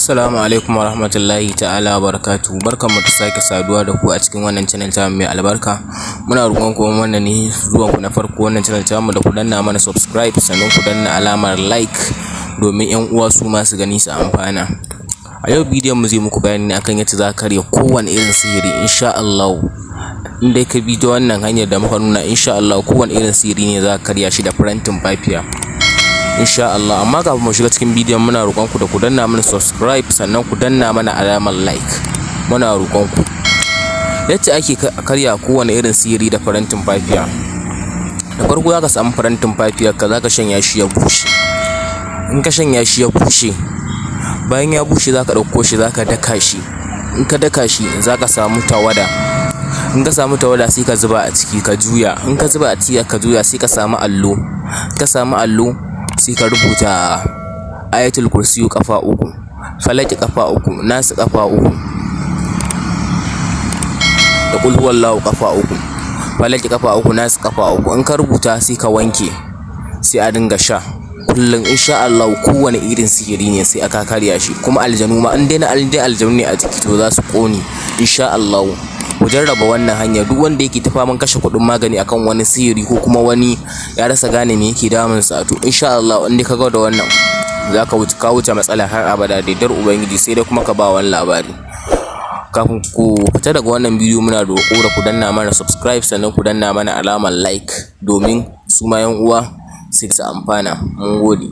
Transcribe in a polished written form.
Assalamu alaikum warahmatullahi ta'ala barakatuhu. Barkanmu da sake saduwa da ku a cikin wannan channel ta mai albarka. Muna roƙon ku wannan ne zuwan ku na farko wannan channel ta mu da ku danna mana subscribe sannan ku danna alamar like domin ƴan uwa su ma su gani su amfana. A yau bidiyon mu zai muku bayani ne akan yadda za ka karya kowane irin sihiri insha Allah. In dai ka bi ta wannan hanyar da muka nuna insha Allah kowane irin sihiri ne za ka karya shi da farantin fafiya. Insha Allah, amma kafin mu shiga cikin bidiyon muna roƙon ku da ku danna mana subscribe sannan ku danna mana alamar like. Muna roƙon ku. Yacce ake karya kowane irin sihiri da farantin fafiya. Da farko zaka samu farantin fafiyar ka zaka shanya shi ya bushe. In ka shanya shi ya bushe, bayan ya bushe zaka ɗauko shi zaka daka shi. In ka daka shi zaka samu tawada. In ka samu tawada sai ka zuba a ciki ka juya. In ka zuba a ciki ka juya sai ka samu allo. Ka samu allo sai ka rubuta ayatul kursiyu kafa 3, falaki kafa 3, nasu kafa 3 da kul huwallahu kafa 3, falaki kafa 3, nasu kafa 3. In ka rubuta sai ka wanke sai a dinga sha kullum insha Allah. Kowane irin sihiri ne sai aka karya shi, kuma aljanu ma in dai na aljanu ne a jiki to za su kone insha Allah. Ku jarraba wannan hanya, duk wanda yake ta faman kashe kuɗin magani akan wani sihiri ko kuma wani ya rasa gane me yake damun sa, to insha Allah in dai ka ga da wannan zaka wuce matsala har abada da dar ubangiji, sai dai kuma ka ba wani labari. Kafin ku fita daga wannan bidiyo muna roƙo da ku danna mana subscribe sannan ku danna mana alamar like domin su ma yan uwa su amfana. Mun gode.